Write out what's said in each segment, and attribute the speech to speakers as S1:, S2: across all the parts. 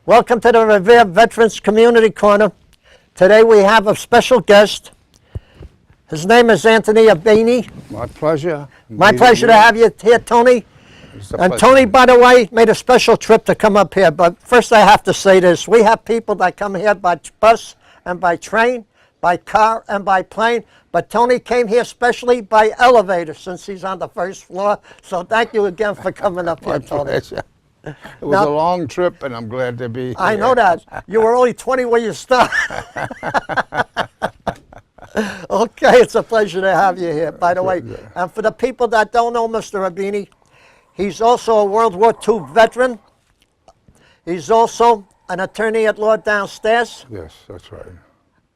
S1: Welcome to the Revere Veterans Community Corner. Today we have a special guest. His name is Anthony Abbene.
S2: My pleasure.
S1: My pleasure to have you here, Tony. And Tony, by the way, made a special trip to come up here. But first I have to say this. We have people that come here by bus and by train, by car and by plane. But Tony came here specially by elevator since he's on the first floor. So thank you again for coming up here, Tony.
S2: Pleasure. It was a long trip, and I'm glad to be here.
S1: I know that. You were only 20 when you started. Okay, it's a pleasure to have you here, by the way. And for the people that don't know Mr. Abbene, he's also a World War II veteran. He's also an attorney at law downstairs.
S2: Yes, that's right.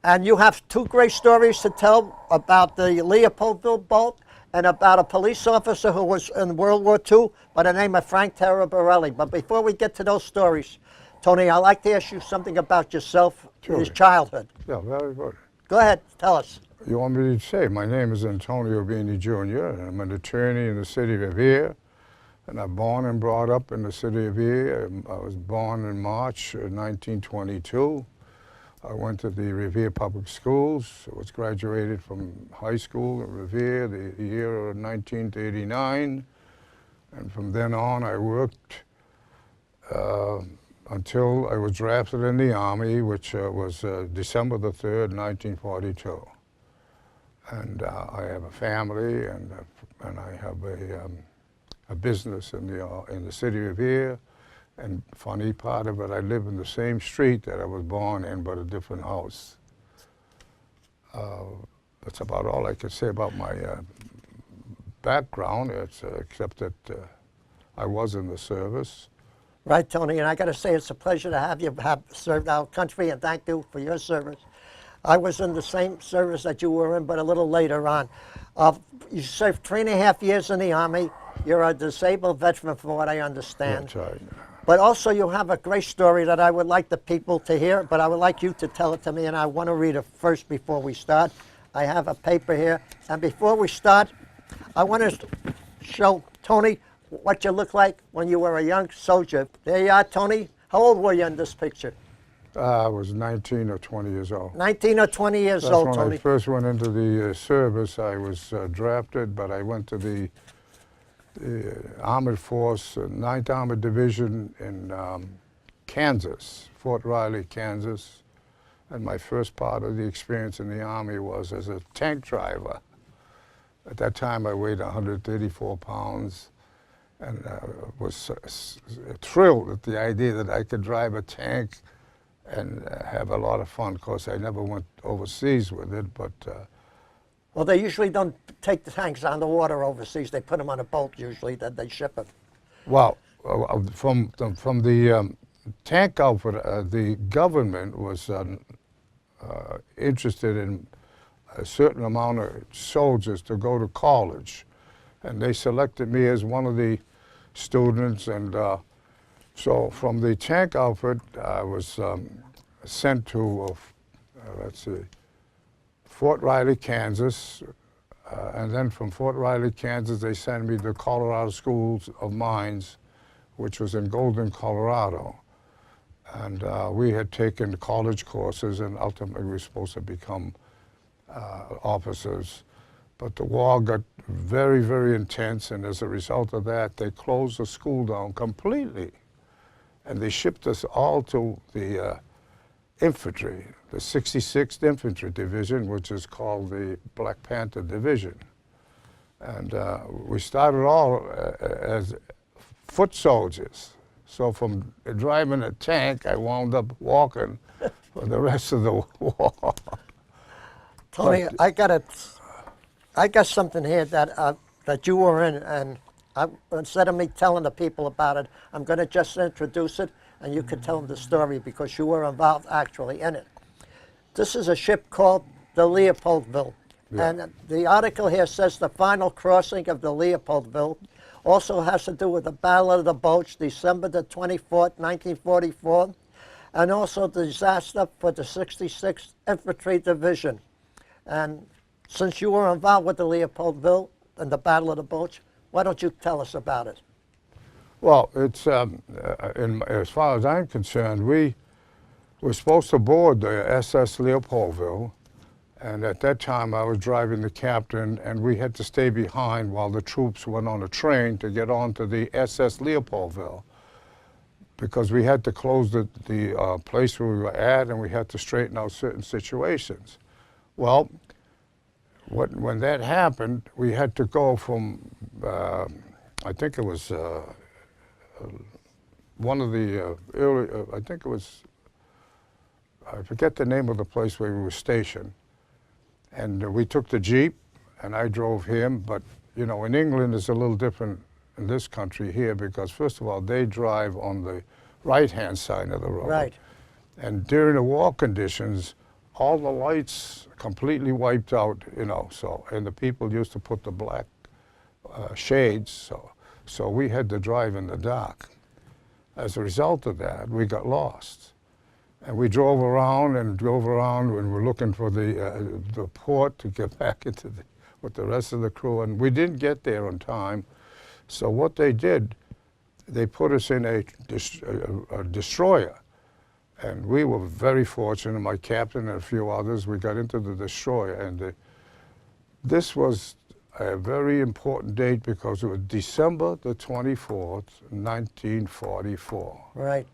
S1: And you have two great stories to tell about the Leopoldville boat and about a police officer who was in World War II by the name of Frank Taraborelli. But before we get to those stories, Tony, I'd like to ask you something about yourself, his childhood.
S2: Yeah, very good.
S1: Go ahead, tell us.
S2: You want me to say, my name is Antonio Abbene Jr., and I'm an attorney in the city of Revere, and I'm born and brought up in the city of Revere. I was born in March 1922. I went to the Revere Public Schools. I was graduated from high school in Revere the year of 1939. And from then on, I worked until I was drafted in the Army, which was December the 3rd, 1942. And I have a family, and I have a business in the city of Revere. And funny part of it, I live in the same street that I was born in, but a different house. That's about all I can say about my background, except that I was in the service.
S1: Right, Tony, and I got to say it's a pleasure to have you have served our country, and thank you for your service. I was in the same service that you were in, but a little later on. You served 3.5 years in the Army. You're a disabled veteran, from what I understand.
S2: That's right.
S1: But also you have a great story that I would like the people to hear, but I would like you to tell it to me, and I want to read it first before we start. I have a paper here, and before we start, I want to show Tony what you look like when you were a young soldier. There you are, Tony. How old were you in this picture?
S2: I was 19 or 20 years old.
S1: 19 or 20 years old,
S2: When
S1: Tony.
S2: I first went into the service, I was drafted, but I went to the Armored Force, 9th Armored Division in Kansas, Fort Riley, Kansas. And my first part of the experience in the Army was as a tank driver. At that time, I weighed 134 pounds and was thrilled at the idea that I could drive a tank and have a lot of fun. Of course, I never went overseas with it, but
S1: well, they usually don't take the tanks on the water overseas. They put them on a boat usually, that they ship it.
S2: Well, from the tank outfit, the government was interested in a certain amount of soldiers to go to college. And they selected me as one of the students. And so from the tank outfit, I was sent to, let's see, Fort Riley, Kansas, and then from Fort Riley, Kansas, they sent me to Colorado School of Mines, which was in Golden, Colorado. And we had taken college courses, and ultimately we were supposed to become officers. But the war got very, very intense, and as a result of that, they closed the school down completely. And they shipped us all to the infantry, the 66th Infantry Division, which is called the Black Panther Division. And we started all as foot soldiers. So from driving a tank, I wound up walking for the rest of the war.
S1: Tony, I got something here that that you were in, and instead of me telling the people about it, I'm going to just introduce it, and you could tell them the story because you were involved actually in it. This is a ship called the Leopoldville. Yeah. And the article here says the final crossing of the Leopoldville also has to do with the Battle of the Boats, December the 24th, 1944, and also the disaster for the 66th Infantry Division. And since you were involved with the Leopoldville and the Battle of the Boats, why don't you tell us about it?
S2: Well, it's as far as I'm concerned, we were supposed to board the SS Leopoldville, and at that time I was driving the captain, and we had to stay behind while the troops went on a train to get onto the SS Leopoldville, because we had to close the place where we were at, and we had to straighten out certain situations. Well, when that happened, we had to go from, I think it was one of the early, I think it was, I forget the name of the place where we were stationed. And we took the Jeep, and I drove him. But, you know, in England it's a little different in this country here, because first of all, they drive on the right-hand side of the road.
S1: Right.
S2: And during the war conditions, all the lights completely wiped out, you know, so, and the people used to put the black shades, so we had to drive in the dark. As a result of that, we got lost. And we drove around and we're looking for the port to get back into with the rest of the crew, and we didn't get there on time. So what they did, they put us in a destroyer. And we were very fortunate, my captain and a few others, we got into the destroyer. And this was a very important date because it was December the 24th, 1944.
S1: Right.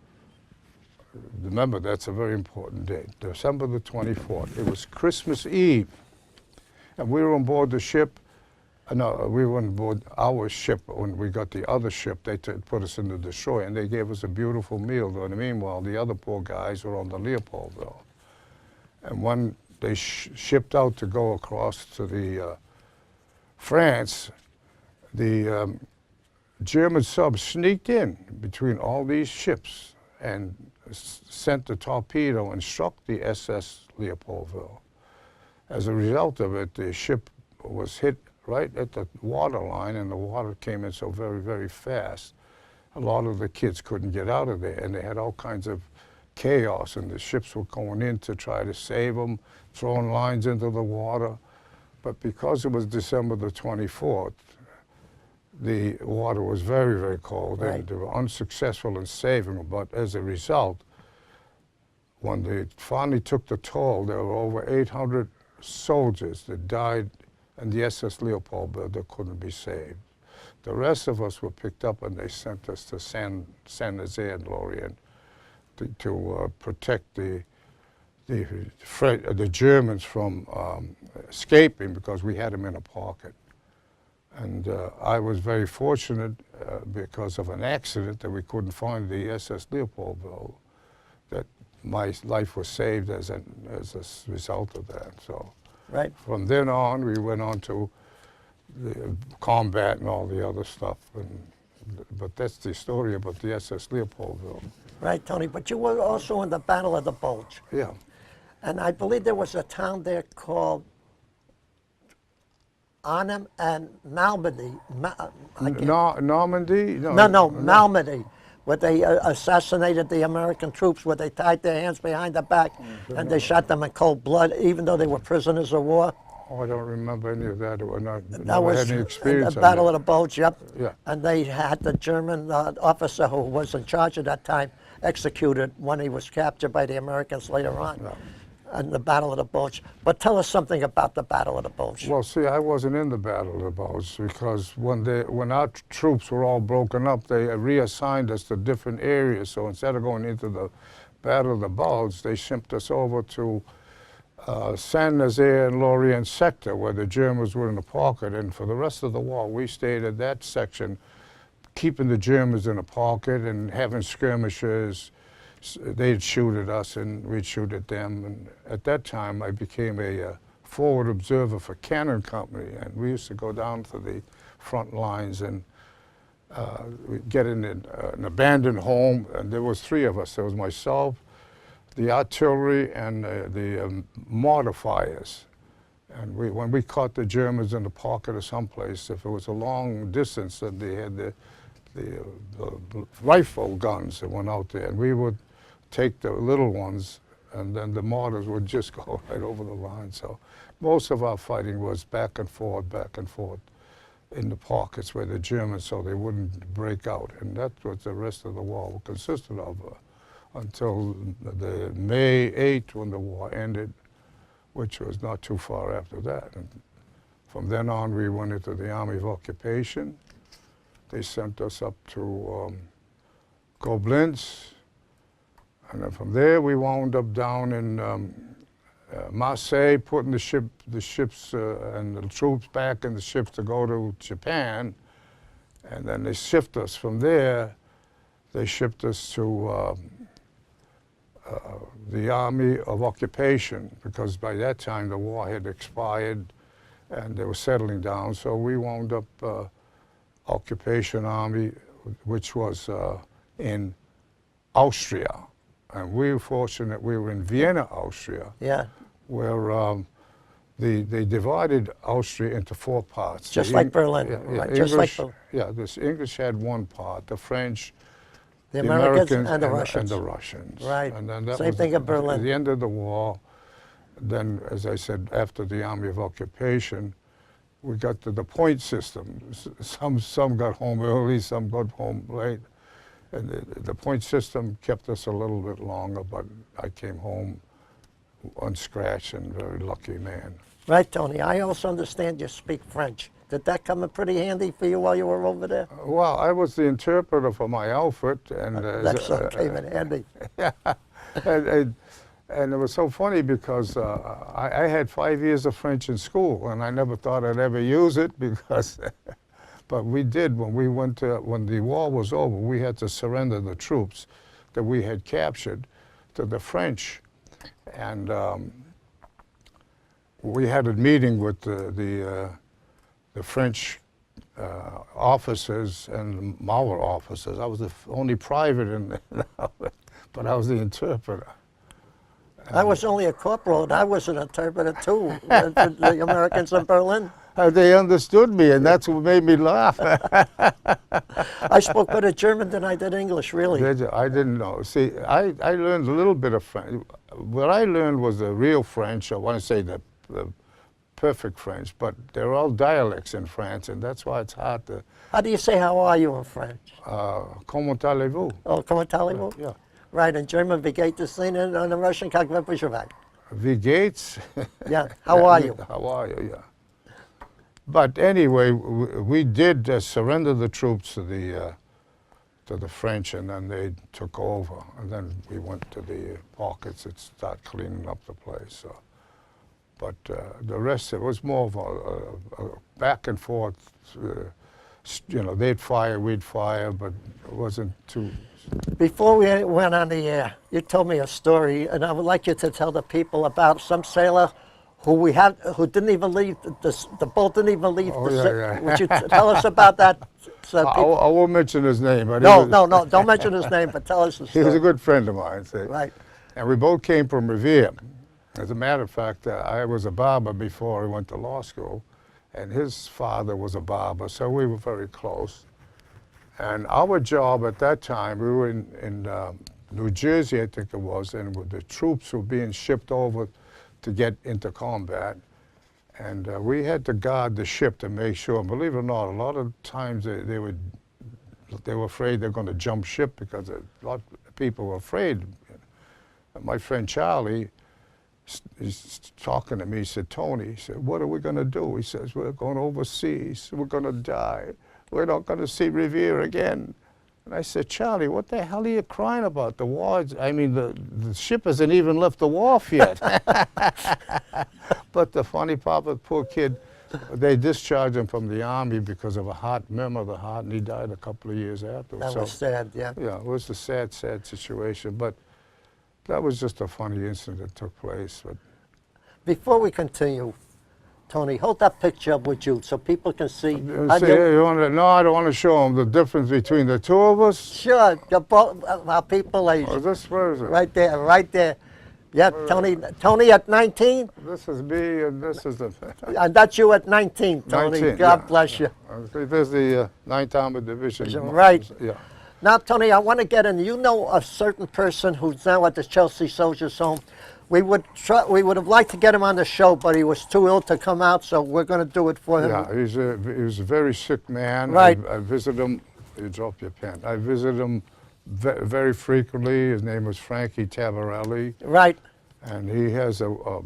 S2: Remember, that's a very important date, December the 24th. It was Christmas Eve. And we were on board the ship. No, we were on board our ship. When we got the other ship, they put us in the destroyer, and they gave us a beautiful meal. And meanwhile, the other poor guys were on the Leopoldville. And when they shipped out to go across to the France, the German subs sneaked in between all these ships and sent a torpedo and struck the SS Leopoldville. As a result of it, the ship was hit right at the water line, and the water came in so very, very fast. A lot of the kids couldn't get out of there, and they had all kinds of chaos, and the ships were going in to try to save them, throwing lines into the water. But because it was December the 24th, the water was very, very cold,
S1: Right.
S2: and they were unsuccessful in saving them. But as a result, when they finally took the toll, there were over 800 soldiers that died in the SS Leopoldville that couldn't be saved. The rest of us were picked up, and they sent us to San Jose and Lorient to protect the Germans from escaping, because we had them in a pocket. And I was very fortunate because of an accident that we couldn't find the SS Leopoldville, that my life was saved as a result of that. So
S1: Right.
S2: from then on, we went on to the combat and all the other stuff. But that's the story about the SS Leopoldville.
S1: Right, Tony. But you were also in the Battle of the Bulge.
S2: Yeah.
S1: And I believe there was a town there called Arnhem and Malmedy.
S2: Normandy?
S1: No, Malmedy, where they assassinated the American troops, where they tied their hands behind their back and they shot them in cold blood, even though they were prisoners of war.
S2: Oh, I don't remember any of that.
S1: That was
S2: had any experience
S1: the Battle
S2: on
S1: of the Bulge, yep.
S2: Yeah.
S1: And they had the German officer who was in charge at that time executed when he was captured by the Americans later on.
S2: Yeah.
S1: And the Battle of the Bulge. But tell us something about the Battle of the Bulge.
S2: Well, see, I wasn't in the Battle of the Bulge, because when our troops were all broken up, they reassigned us to different areas. So instead of going into the Battle of the Bulge, they shipped us over to San Jose and Lorient sector, where the Germans were in the pocket. And for the rest of the war, we stayed at that section, keeping the Germans in the pocket and having skirmishes. They'd shoot at us and we'd shoot at them. And at that time, I became a forward observer for Cannon Company, and we used to go down to the front lines and we'd get in an abandoned home, and there was three of us. There was myself, the artillery, and the mortar fires. And when we caught the Germans in the pocket or someplace, if it was a long distance, then they had the rifle guns that went out there, and we would take the little ones, and then the mortars would just go right over the line. So most of our fighting was back and forth, in the pockets where the Germans, so they wouldn't break out. And that's what the rest of the war consisted of until the May 8th when the war ended, which was not too far after that. And from then on, we went into the Army of Occupation. They sent us up to Koblenz. And then from there, we wound up down in Marseille, putting the ships and the troops back in the ships to go to Japan. And then they shipped us from there. They shipped us to the Army of Occupation, because by that time the war had expired and they were settling down. So we wound up Occupation Army, which was in Austria. And we were fortunate we were in Vienna, Austria,
S1: Yeah.
S2: where they divided Austria into 4 parts.
S1: Just
S2: The
S1: like
S2: Eng-
S1: Berlin,
S2: yeah,
S1: right,
S2: yeah,
S1: just like
S2: English, yeah, the English had 1 part, the French,
S1: The Americans and the
S2: and
S1: Russians.
S2: the Russians.
S1: Right.
S2: And then that
S1: Same
S2: was
S1: thing in Berlin.
S2: the end of the war. Then, as I said, after the Army of Occupation, we got to the point system. Some got home early, some got home late. And the point system kept us a little bit longer, but I came home unscratched and very lucky man.
S1: Right, Tony. I also understand you speak French. Did that come in pretty handy for you while you were over there?
S2: Well, I was the interpreter for my outfit, and
S1: That sort came in handy.
S2: and it was so funny because I had 5 years of French in school, and I never thought I'd ever use it because, but we did when the war was over. We had to surrender the troops that we had captured to the French, and we had a meeting with the French officers and our officers. I was the only private in the but I was the interpreter.
S1: I was only a corporal, and I was an interpreter too, for the Americans in Berlin.
S2: They understood me, and that's what made me laugh.
S1: I spoke better German than I did English, really.
S2: I didn't know. See, I learned a little bit of French. What I learned was the real French. I want to say the perfect French, but they're all dialects in France, and that's why it's hard to...
S1: How do you say how are you in French?
S2: Comment allez-vous?
S1: Oh, comment allez-vous?
S2: Yeah.
S1: Right, in German, wie geht es Ihnen? And in Russian, как вы поживаете?
S2: Wie geht's?
S1: Yeah, how are you?
S2: How are you, yeah. But anyway, we did surrender the troops to the French, and then they took over. And then we went to the pockets and started cleaning up the place. So. But the rest, it was more of a back and forth. You know, they'd fire, we'd fire, but it wasn't too...
S1: Before we went on the air, you told me a story, and I would like you to tell the people about some sailor who didn't even leave, the boat didn't even leave.
S2: Oh, yeah.
S1: Would you tell us about that? So
S2: I won't mention his name. But
S1: no, don't mention his name, but tell us the story.
S2: He was a good friend of mine. See?
S1: Right.
S2: And we both came from Revere. As a matter of fact, I was a barber before I went to law school, and his father was a barber, so we were very close. And our job at that time, we were in New Jersey, I think it was, and the troops were being shipped over to get into combat. And we had to guard the ship to make sure, and believe it or not, a lot of times they were afraid they're going to jump ship because a lot of people were afraid. And my friend Charlie, he's talking to me, he said, Tony, he said, what are we going to do? He says, we're going overseas, we're going to die. We're not going to see Revere again. And I said, Charlie, what the hell are you crying about? The war, I mean, the ship hasn't even left the wharf yet. But the funny part, the poor kid, they discharged him from the Army because of a member of the heart, and he died a couple of years after.
S1: That was sad, yeah.
S2: Yeah, it was a sad, sad situation. But that was just a funny incident that took place. But
S1: Before we continue, Tony, hold that picture up with you so people can see.
S2: no, I don't want to show them the difference between the two of us.
S1: Sure, you're both our people age.
S2: Oh, where is it?
S1: Right there, right there. Yeah, Tony at 19,
S2: This is me, and this is the...
S1: and that's you at 19, Tony.
S2: 19,
S1: God
S2: yeah.
S1: bless you.
S2: There's the 9th Armored Division.
S1: Right.
S2: Yeah.
S1: Now, Tony, I want to get in. You know a certain person who's now at the Chelsea Soldiers Home We would have liked to get him on the show, but he was too ill to come out, so we're going to do it for him.
S2: Yeah, he was a very sick man.
S1: Right.
S2: I visit him. You dropped your pen. I visit him very frequently. His name was Frankie Tabarelli.
S1: Right.
S2: And he has a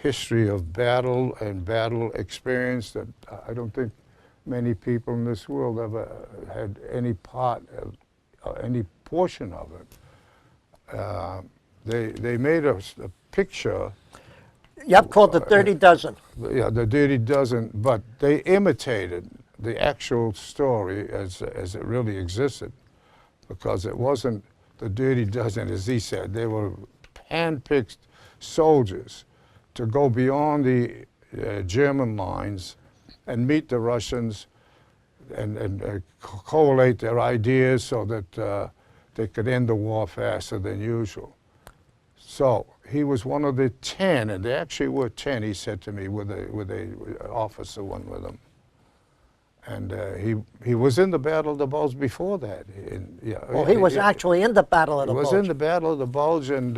S2: history of battle and battle experience that I don't think many people in this world ever had any part of, any portion of it. They made a picture.
S1: Yep, called the Dirty Dozen.
S2: Yeah, the Dirty Dozen, but they imitated the actual story as it really existed, because it wasn't the Dirty Dozen, as he said. They were hand-picked soldiers to go beyond the German lines and meet the Russians and collate their ideas so that they could end the war faster than usual. So he was one of the 10, and there actually were 10, he said to me, with a officer went with him. And he was in the Battle of the Bulge before that.
S1: Well, he was actually in the Battle of the Bulge.
S2: He was in the Battle of the Bulge, and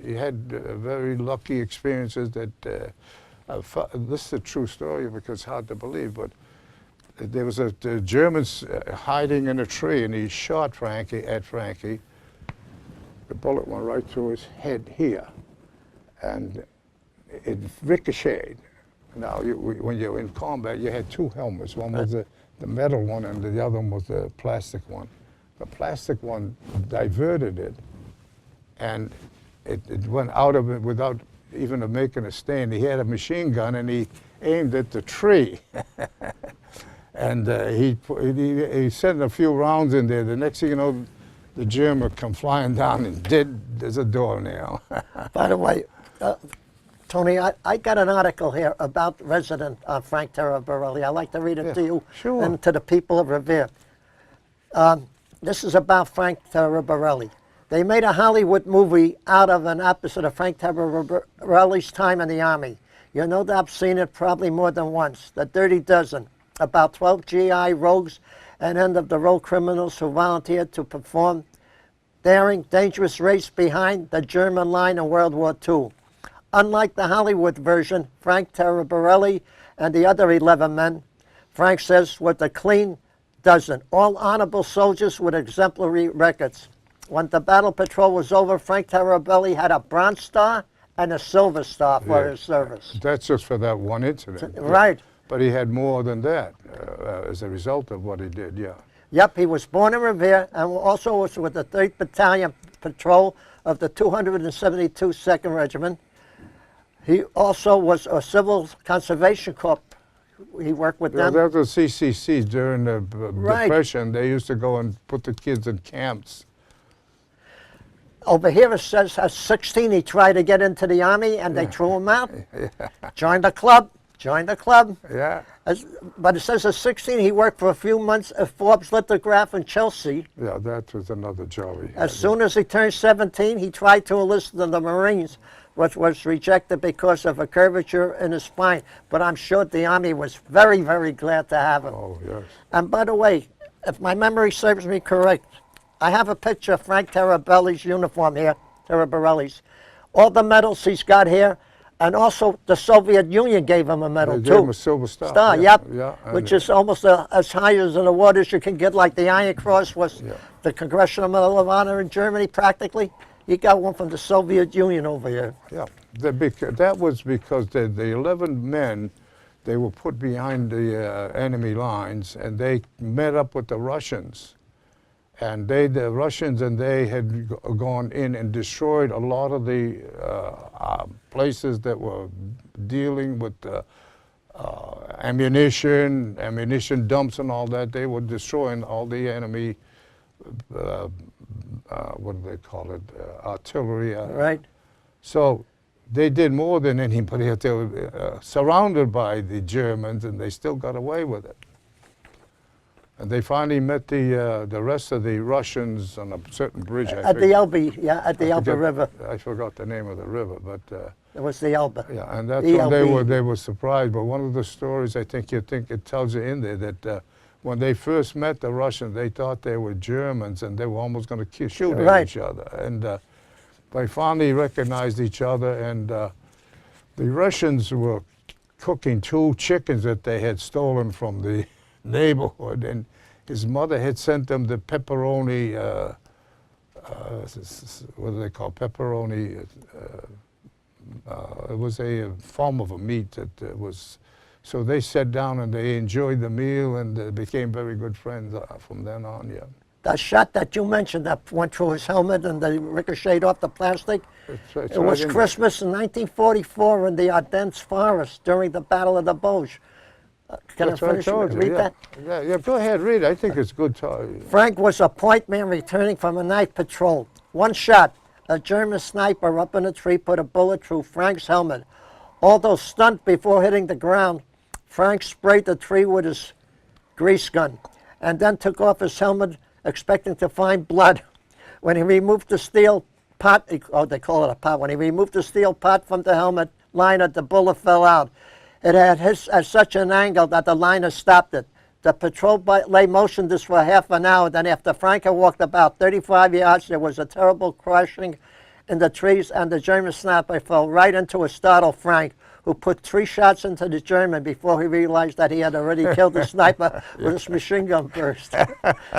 S2: he had very lucky experiences that, this is a true story because it's hard to believe, but there was the Germans hiding in a tree, and he shot Frankie. The bullet went right through his head here, and it ricocheted. Now, when you're in combat, you had two helmets. One was the metal one, and the other one was the plastic one. The plastic one diverted it, and it went out of it without even making a stand. He had a machine gun, and he aimed at the tree. And he sent a few rounds in there. The next thing you know, the German come flying down and there's a doornail.
S1: By the way, Tony, I got an article here about resident Frank Taraborelli. I'd like to read it to you and to the people of Revere. This is about Frank Taraborelli. They made a Hollywood movie out of an episode of Frank Taraborelli's time in the Army. You know that I've seen it probably more than once. The Dirty Dozen, about 12 GI rogues and end-of-the-road criminals who volunteered to perform daring, dangerous race behind the German line in World War II. Unlike the Hollywood version, Frank Taraborelli and the other 11 men, Frank says, were the clean dozen, all honorable soldiers with exemplary records. When the battle patrol was over, Frank Taraborelli had a Bronze Star and a Silver Star for his service.
S2: That's just for that one incident.
S1: Right.
S2: But he had more than that as a result of what he did, yeah.
S1: Yep, he was born in Revere and also was with the 3rd Battalion Patrol of the 272 2nd Regiment. He also was a Civil Conservation Corps. He worked with them.
S2: That was CCC during the Depression. They used to go and put the kids in camps.
S1: Over here it says at 16 he tried to get into the Army and they threw him out. Joined the club.
S2: Yeah.
S1: But it says at 16 he worked for a few months at Forbes Lithograph in Chelsea.
S2: Yeah, that was another job he had.
S1: As soon as he turned 17, he tried to enlist in the Marines, which was rejected because of a curvature in his spine. But I'm sure the Army was very, very glad to have him.
S2: Oh, yes.
S1: And by the way, if my memory serves me correct, I have a picture of Frank Taraborelli's uniform here, Taraborelli's. All the medals he's got here, and also the Soviet Union gave him a medal
S2: They
S1: too.
S2: gave him a Silver Star.
S1: Yep.
S2: Yeah,
S1: Which is almost as high as an award as you can get, like the Iron Cross was the Congressional Medal of Honor in Germany, practically. He got one from the Soviet Union over here.
S2: Yeah, that was because the 11 men, they were put behind the enemy lines, and they met up with the Russians. And the Russians and they had gone in and destroyed a lot of the places that were dealing with ammunition dumps and all that. They were destroying all the enemy, what do they call it, artillery.
S1: Right.
S2: So they did more than anybody. They were surrounded by the Germans, and they still got away with it. And they finally met the rest of the Russians on a certain bridge.
S1: At the Elbe, at the Elbe River.
S2: I forgot the name of the river, but
S1: it was the Elbe.
S2: yeah, and that's when they were surprised. But one of the stories, I think it tells you in there that when they first met the Russians, they thought they were Germans, and they were almost going to shoot at each other. And they finally recognized each other, and the Russians were cooking 2 chickens that they had stolen from the neighborhood, and his mother had sent them the pepperoni, what do they call pepperoni? It was a form of a meat that was, so they sat down and they enjoyed the meal and became very good friends from then on, yeah.
S1: The shot that you mentioned that went through his helmet and they ricocheted off the plastic,
S2: It's
S1: it was
S2: right in
S1: Christmas in 1944 in the Ardennes forest during the Battle of the Vosges. Can
S2: That's
S1: I
S2: what
S1: finish?
S2: told you,
S1: Read
S2: yeah.
S1: that?
S2: Yeah, go ahead, read it. I think it's good.
S1: Frank was a point man returning from a night patrol. One shot, a German sniper up in a tree put a bullet through Frank's helmet. Although stunned before hitting the ground, Frank sprayed the tree with his grease gun and then took off his helmet expecting to find blood. When he removed the steel pot, oh, they call it a pot, when he removed the steel pot from the helmet liner, the bullet fell out. It had hit at such an angle that the liner stopped it. The patrol lay motionless for half an hour. Then after Frank had walked about 35 yards, there was a terrible crashing in the trees, and the German sniper fell right into a startled Frank, who put 3 shots into the German before he realized that he had already killed the sniper with his machine gun burst.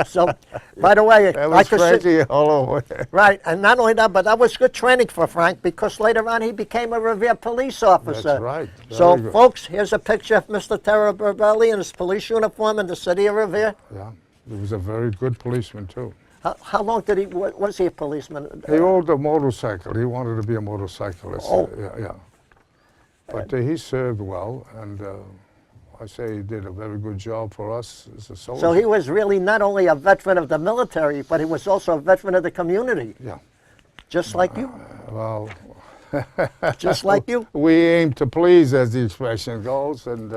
S1: So, by the way,
S2: That was Frankie all over.
S1: right, and not only that, but that was good training for Frank because later on he became a Revere police officer.
S2: That's right.
S1: So,
S2: Very good.
S1: folks, here's a picture of Mr. Terra Berbelli in his police uniform in the city of Revere.
S2: Yeah, he was a very good policeman too.
S1: How long did he, was he a policeman?
S2: He owned a motorcycle. He wanted to be a motorcyclist.
S1: Oh.
S2: Yeah. But he served well, and I say he did a very good job for us as a soldier.
S1: So he was really not only a veteran of the military, but he was also a veteran of the community.
S2: Yeah.
S1: Just like you.
S2: Well,
S1: Just like you.
S2: we aim to please, as the expression goes, and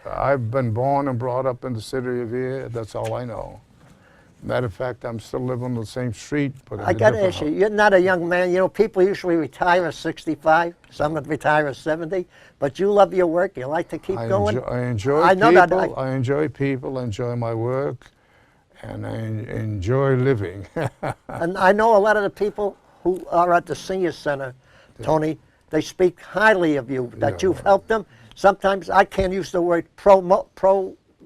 S2: I've been born and brought up in the city of Revere. That's all I know. Matter of fact, I'm still living on the same street, but
S1: I got to ask you, you're not a young man. You know, people usually retire at 65. Some would retire at 70. But you love your work. You like to keep going.
S2: I enjoy
S1: I know
S2: people.
S1: that.
S2: I enjoy people. I enjoy my work, and I enjoy living.
S1: And I know a lot of the people who are at the senior center, Tony, they speak highly of you, that you've helped them. Sometimes I can't use the word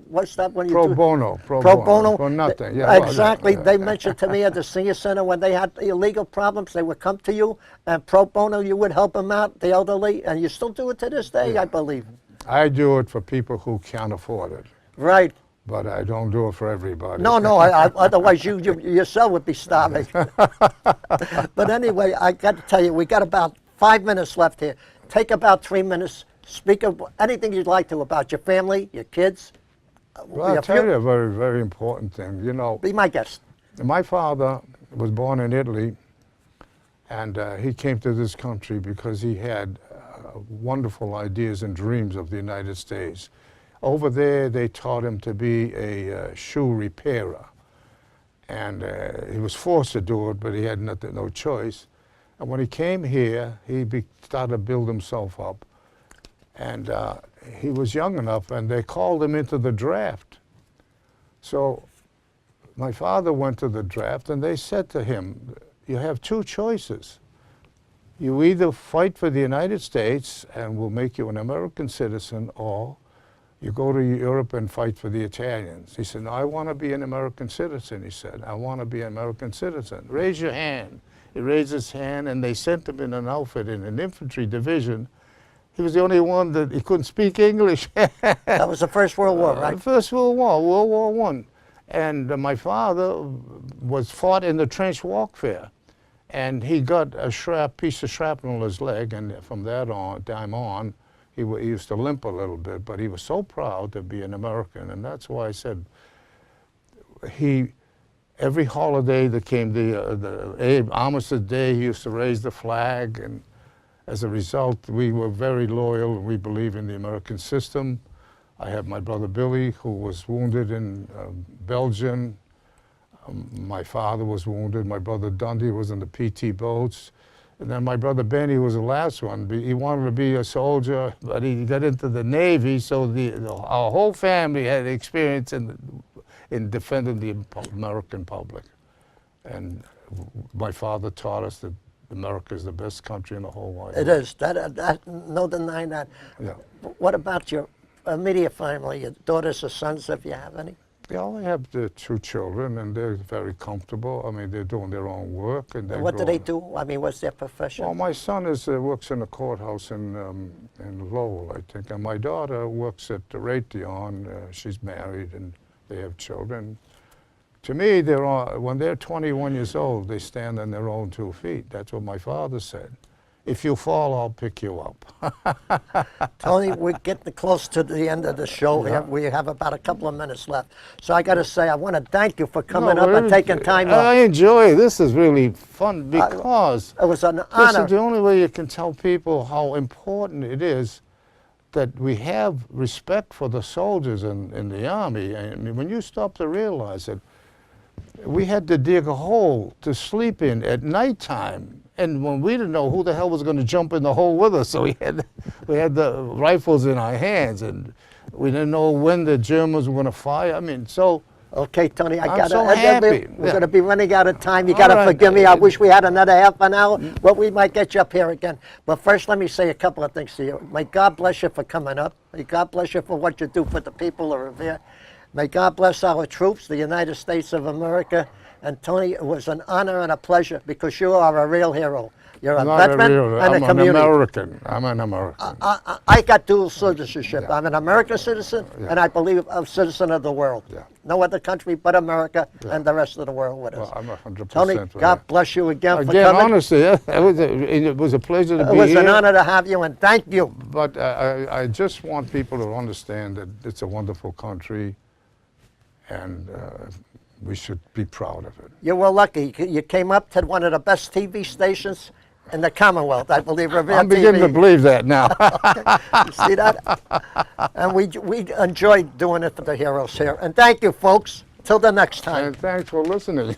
S1: what's that when you
S2: Pro
S1: do?
S2: bono.
S1: Pro bono.
S2: For nothing. Yeah,
S1: exactly.
S2: well,
S1: They mentioned to me at the senior center when they had illegal problems, they would come to you, and pro bono, you would help them out, the elderly, and you still do it to this day, I believe.
S2: I do it for people who can't afford it,
S1: Right.
S2: but I don't do it for everybody.
S1: No, otherwise you yourself would be starving. But anyway, I got to tell you, we got about 5 minutes left here. Take about 3 minutes. Speak of anything you'd like to about your family, your kids.
S2: Well, I'll tell you a very, very important thing. You know,
S1: Be my guest.
S2: my father was born in Italy, and he came to this country because he had wonderful ideas and dreams of the United States. Over there, they taught him to be a shoe repairer, and he was forced to do it, but he had no choice. And when he came here, he started to build himself up, and he was young enough, and they called him into the draft. So my father went to the draft, and they said to him, you have 2 choices. You either fight for the United States, and we'll make you an American citizen, or you go to Europe and fight for the Italians. He said, no, I want to be an American citizen, he said. I want to be an American citizen. Raise your hand. He raised his hand, and they sent him in an outfit in an infantry division. He was the only one that he couldn't speak English.
S1: That was the First World War, right?
S2: First World War, World War I. And my father was fought in the trench warfare. And he got a piece of shrapnel in his leg, and from that time on, he used to limp a little bit, but he was so proud to be an American, and that's why I said every holiday that came, the Armistice Day, he used to raise the flag, and as a result, we were very loyal, and we believe in the American system. I have my brother Billy, who was wounded in Belgium. My father was wounded. My brother Dundee was in the PT boats. And then my brother Benny was the last one. He wanted to be a soldier, but he got into the Navy, so our whole family had experience in defending the American public. And my father taught us that America's the best country in the whole wide
S1: It
S2: world.
S1: is. No denying that.
S2: Yeah.
S1: What about your immediate family, your daughters or sons, if you have any?
S2: Yeah, I have the 2 children, and they're very comfortable. I mean, they're doing their own work, and they're
S1: What do they
S2: growing.
S1: do? I mean, what's their profession?
S2: Well, my son works in the courthouse in Lowell, I think, and my daughter works at the Raytheon. She's married, and they have children. To me, when they're 21 years old, they stand on their own 2 feet. That's what my father said. If you fall, I'll pick you up.
S1: Tony, we're getting close to the end of the show here. We have about a couple of minutes left. So I got to say, I want to thank you for coming up and taking time off.
S2: I enjoy it. This is really fun because
S1: It was an
S2: this
S1: honor.
S2: is the only way you can tell people how important it is that we have respect for the soldiers in the Army. And when you stop to realize it, we had to dig a hole to sleep in at nighttime. And when we didn't know who the hell was going to jump in the hole with us, so we had the rifles in our hands, and we didn't know when the Germans were going to fire. I mean, so.
S1: Okay, Tony, I
S2: I'm
S1: got
S2: so
S1: to.
S2: happy.
S1: We're
S2: Yeah.
S1: going to be running out of time. You
S2: All
S1: got to
S2: right.
S1: forgive me. I wish we had another half an hour, but we might get you up here again. But first, let me say a couple of things to you. May God bless you for coming up. May God bless you for what you do for the people of Revere. May God bless our troops, the United States of America. And Tony, it was an honor and a pleasure because you are a real hero. You're a
S2: Not
S1: veteran
S2: real,
S1: and
S2: I'm
S1: a community.
S2: an American. I'm an American.
S1: I got dual citizenship.
S2: Yeah.
S1: I'm an American citizen, and I believe a citizen of the world.
S2: Yeah.
S1: No other country but America and the rest of the world with us.
S2: Well, I'm 100%
S1: Tony,
S2: with
S1: God
S2: that.
S1: bless you again for
S2: Again,
S1: coming.
S2: honestly, it was a pleasure to
S1: It
S2: be
S1: was
S2: here.
S1: an honor to have you, and thank you.
S2: But I just want people to understand that it's a wonderful country, and we should be proud of it.
S1: You were lucky. You came up to one of the best TV stations in the Commonwealth, I believe, Revere
S2: I'm beginning
S1: TV.
S2: to believe that now.
S1: You see that? And we enjoyed doing it for the heroes here. And thank you, folks. Till the next time.
S2: And thanks for listening.